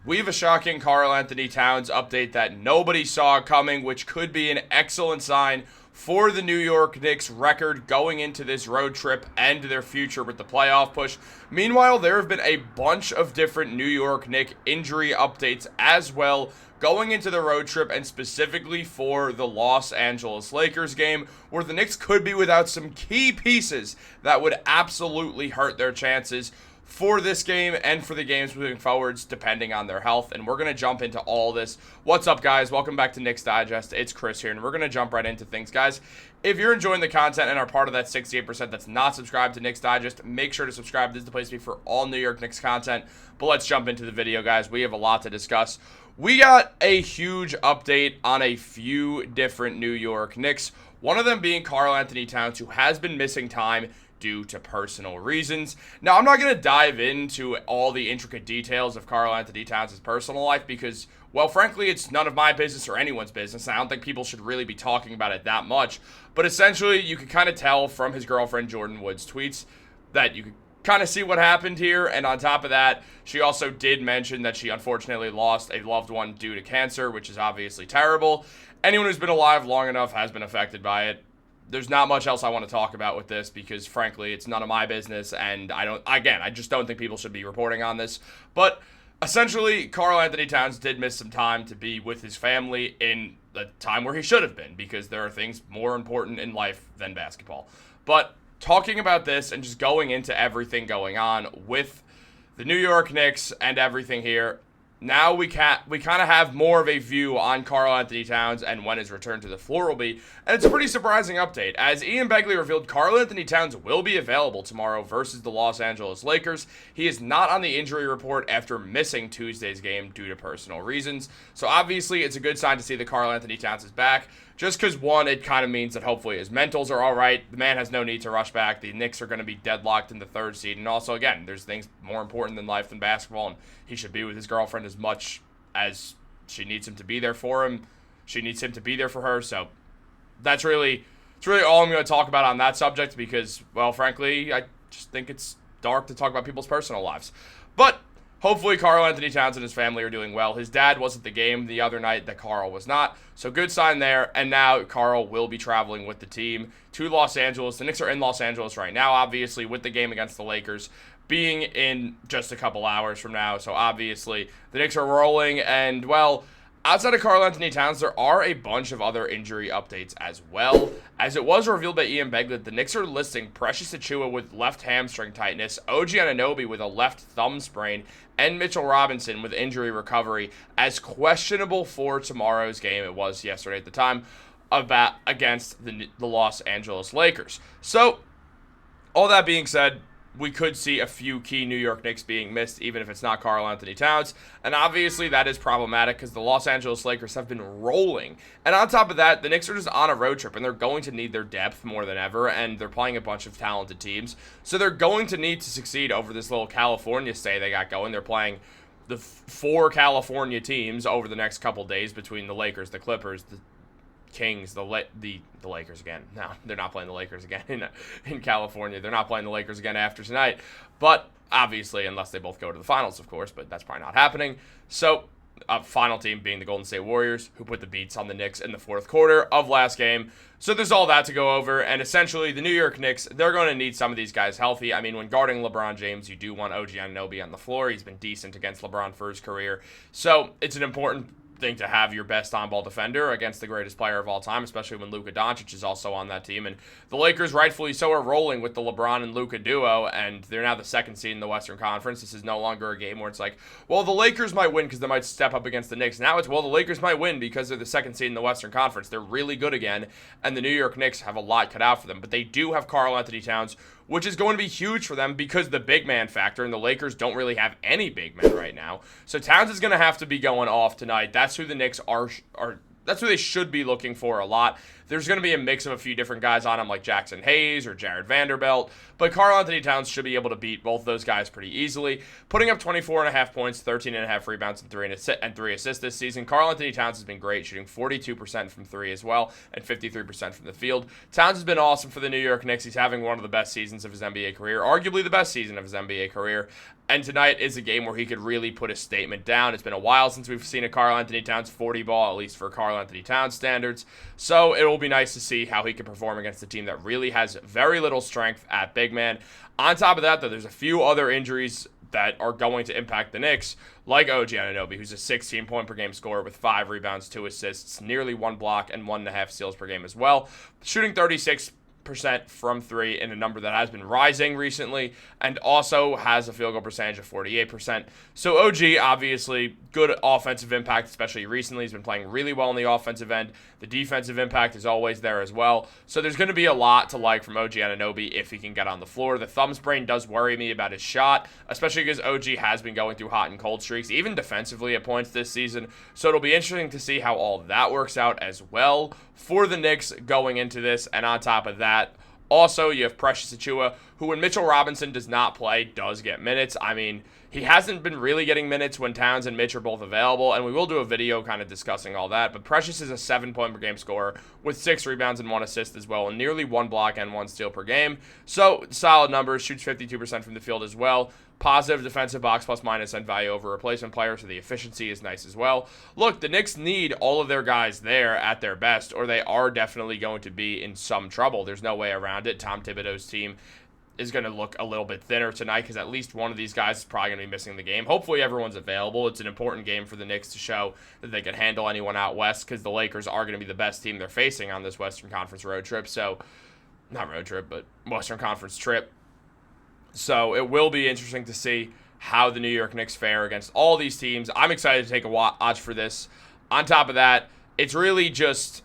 We have a shocking Karl-Anthony Towns update that nobody saw coming, which could be an excellent sign for the New York Knicks record going into this road trip and their future with the playoff push. Meanwhile, there have been a bunch of different New York Knicks injury updates as well going into the road trip, and specifically for the Los Angeles Lakers game, where the Knicks could be without some key pieces that would absolutely hurt their chances for this game and for the games moving forwards, depending on their health. And we're going to jump into all this. What's up, guys? Welcome back to Knicks Digest. It's Chris here, and we're going to jump right into things, guys. If you're enjoying the content and are part of that 68% that's not subscribed to Knicks Digest, make sure to subscribe. This is the place to be for all New York Knicks content. But let's jump into the video, guys. We have a lot to discuss. We got a huge update on a few different New York Knicks, one of them being Karl-Anthony Towns, who has been missing time due to personal reasons. Now, I'm not going to dive into all the intricate details of Karl-Anthony Towns' personal life because, well, frankly, it's none of my business or anyone's business. I don't think people should really be talking about it that much. But essentially, you can kind of tell from his girlfriend Jordan Wood's tweets that you could kind of see what happened here. And on top of that, she also did mention that she unfortunately lost a loved one due to cancer, which is obviously terrible. Anyone who's been alive long enough has been affected by it. There's not much else I want to talk about with this because, frankly, it's none of my business, and I just don't think people should be reporting on this. But essentially, Karl-Anthony Towns did miss some time to be with his family in the time where he should have been, because there are things more important in life than basketball. But talking about this and just going into everything going on with the New York Knicks and everything here, now we kind of have more of a view on Karl-Anthony Towns and when his return to the floor will be. And it's a pretty surprising update. As Ian Begley revealed, Karl-Anthony Towns will be available tomorrow versus the Los Angeles Lakers. He is not on the injury report after missing Tuesday's game due to personal reasons. So obviously it's a good sign to see that Karl-Anthony Towns is back. Just because, one, it kind of means that hopefully his mentals are all right. The man has no need to rush back. The Knicks are going to be deadlocked in the third seed. And also, again, there's things more important than life than basketball, and he should be with his girlfriend as much as she needs him to be there for him. She needs him to be there for her. So it's really all I'm going to talk about on that subject because, well, frankly, I just think it's dark to talk about people's personal lives. But hopefully Karl-Anthony Towns and his family are doing well. His dad was at the game the other night that Karl was not, so good sign there. And now Karl will be traveling with the team to Los Angeles. The Knicks are in Los Angeles right now, obviously, with the game against the Lakers being in just a couple hours from now. So obviously the Knicks are rolling, and, well, outside of Karl-Anthony Towns, there are a bunch of other injury updates as well. As it was revealed by Ian Begley, the Knicks are listing Precious Achiuwa with left hamstring tightness, OG Anunoby with a left thumb sprain, and Mitchell Robinson with injury recovery as questionable for tomorrow's game. It was yesterday at the time against the Los Angeles Lakers. So, all that being said, we could see a few key New York Knicks being missed, even if it's not Karl-Anthony Towns. And obviously that is problematic because the Los Angeles Lakers have been rolling. And on top of that, the Knicks are just on a road trip, and they're going to need their depth more than ever, and they're playing a bunch of talented teams. So they're going to need to succeed over this little California stay they got going. They're playing the four California teams over the next couple days between the Lakers, the Clippers, the Kings, the Lakers again. No, they're not playing the Lakers again in California. They're not playing the Lakers again after tonight. But obviously, unless they both go to the finals, of course, but that's probably not happening. So, final team being the Golden State Warriors, who put the beats on the Knicks in the fourth quarter of last game. So there's all that to go over, and essentially the New York Knicks, they're going to need some of these guys healthy. I mean, when guarding LeBron James, you do want OG Anunoby on the floor. He's been decent against LeBron for his career. So it's an important thing to have your best on-ball defender against the greatest player of all time, especially when Luka Doncic is also on that team. And the Lakers, rightfully so, are rolling with the LeBron and Luka duo, and they're now the second seed in the Western Conference. This is no longer a game where it's like, well, the Lakers might win because they might step up against the Knicks. Now it's, well, the Lakers might win because they're the second seed in the Western Conference. They're really good again, and the New York Knicks have a lot cut out for them. But they do have Karl-Anthony Towns, which is going to be huge for them because the big man factor, and the Lakers don't really have any big men right now. So Towns is going to have to be going off tonight. That's who the Knicks are that's who they should be looking for a lot. There's going to be a mix of a few different guys on him, like Jackson Hayes or Jared Vanderbilt, but Karl-Anthony Towns should be able to beat both those guys pretty easily, putting up 24.5 points, 13.5 rebounds, and 3 assists this season. Karl-Anthony Towns has been great, shooting 42% from 3 as well, and 53% from the field. Towns has been awesome for the New York Knicks. He's having one of the best seasons of his NBA career, arguably the best season of his NBA career, and tonight is a game where he could really put a statement down. It's been a while since we've seen a Karl-Anthony Towns 40 ball, at least for Karl-Anthony Towns standards. So it will be nice to see how he can perform against a team that really has very little strength at big man. On top of that, though, there's a few other injuries that are going to impact the Knicks, like OG Anunoby, who's a 16-point-per-game scorer with 5 rebounds, 2 assists, nearly 1 block, and 1.5 steals per game as well, shooting 36% from 3 in a number that has been rising recently, and also has a field goal percentage of 48%. So OG, obviously, good offensive impact, especially recently. He's been playing really well on the offensive end. The defensive impact is always there as well. So there's going to be a lot to like from OG Anunoby if he can get on the floor. The thumb sprain does worry me about his shot, especially because OG has been going through hot and cold streaks, even defensively at points this season. So it'll be interesting to see how all that works out as well for the Knicks going into this. And on top of that, also, you have Precious Achiuwa, who when Mitchell Robinson does not play, does get minutes. I mean, he hasn't been really getting minutes when Towns and Mitch are both available, and we will do a video kind of discussing all that. But Precious is a 7-point-per-game scorer with 6 rebounds and 1 assist as well, and nearly 1 block and 1 steal per game. So, solid numbers, shoots 52% from the field as well. Positive defensive box plus minus and value over replacement player, so the efficiency is nice as well. Look, the Knicks need all of their guys there at their best, or they are definitely going to be in some trouble. There's no way around it. Tom Thibodeau's team is going to look a little bit thinner tonight because at least one of these guys is probably going to be missing the game. Hopefully everyone's available. It's an important game for the Knicks to show that they can handle anyone out west because the Lakers are going to be the best team they're facing on this Western Conference road trip. So, not road trip, but Western Conference trip. So it will be interesting to see how the New York Knicks fare against all these teams. I'm excited to take a watch for this. On top of that, it's really just...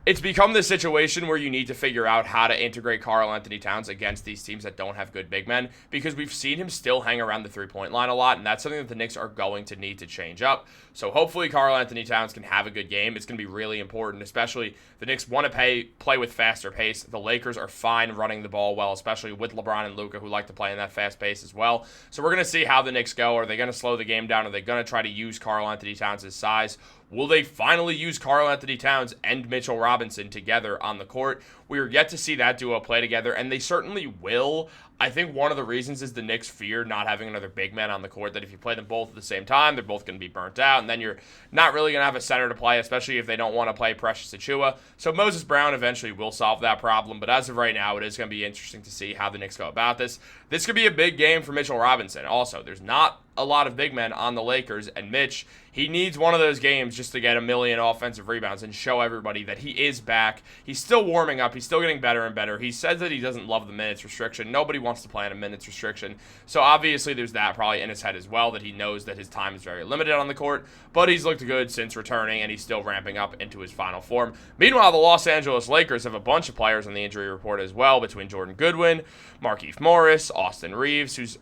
it's become the situation where you need to figure out how to integrate Karl-Anthony Towns against these teams that don't have good big men, because we've seen him still hang around the three-point line a lot, and that's something that the Knicks are going to need to change up. So hopefully Karl-Anthony Towns can have a good game. It's going to be really important, especially the Knicks want to play with faster pace. The Lakers are fine running the ball well, especially with LeBron and Luka, who like to play in that fast pace as well. So we're going to see how the Knicks go. Are they going to slow the game down? Are they going to try to use Karl-Anthony Towns' size? Will they finally use Karl-Anthony Towns and Mitchell Robinson together on the court? We are yet to see that duo play together, and they certainly will. I think one of the reasons is the Knicks fear not having another big man on the court, that if you play them both at the same time, they're both going to be burnt out, and then you're not really going to have a center to play, especially if they don't want to play Precious Achiuwa. So Moses Brown eventually will solve that problem, but as of right now, it is going to be interesting to see how the Knicks go about this. This could be a big game for Mitchell Robinson. Also, there's not a lot of big men on the Lakers, and Mitch, he needs one of those games just to get a million offensive rebounds and show everybody that he is back. He's still warming up. He's still getting better and better. He says that he doesn't love the minutes restriction. Nobody wants to play on a minutes restriction. So obviously there's that probably in his head as well, that he knows that his time is very limited on the court, but he's looked good since returning, and he's still ramping up into his final form. Meanwhile, the Los Angeles Lakers have a bunch of players on the injury report as well, between Jordan Goodwin, Markieff Morris, Austin Reeves, who's...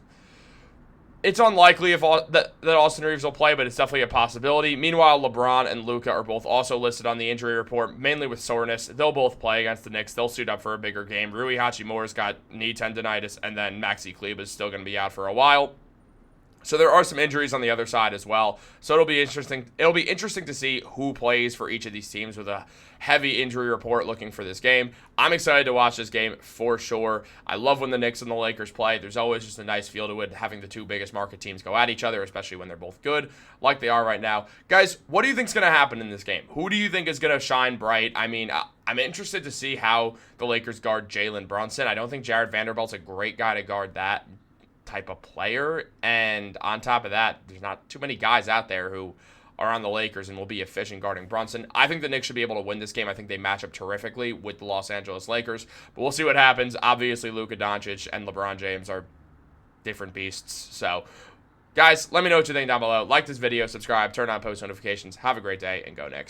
it's unlikely that Austin Reeves will play, but it's definitely a possibility. Meanwhile, LeBron and Luka are both also listed on the injury report, mainly with soreness. They'll both play against the Knicks. They'll suit up for a bigger game. Rui Hachimura's got knee tendonitis, and then Maxi Kleber is still going to be out for a while. So there are some injuries on the other side as well. So it'll be interesting. It'll be interesting to see who plays for each of these teams with a heavy injury report looking for this game. I'm excited to watch this game for sure. I love when the Knicks and the Lakers play. There's always just a nice feel to it, having the two biggest market teams go at each other, especially when they're both good, like they are right now. Guys, what do you think is going to happen in this game? Who do you think is going to shine bright? I mean, I'm interested to see how the Lakers guard Jalen Brunson. I don't think Jared Vanderbilt's a great guy to guard that type of player, and on top of that, there's not too many guys out there who are on the Lakers and will be efficient guarding Brunson. I think the Knicks should be able to win this game. I think they match up terrifically with the Los Angeles Lakers, but we'll see what happens. Obviously, Luka Doncic and LeBron James are different beasts. So, guys, let me know what you think down below. Like this video, subscribe, turn on post notifications. Have a great day, and go Knicks.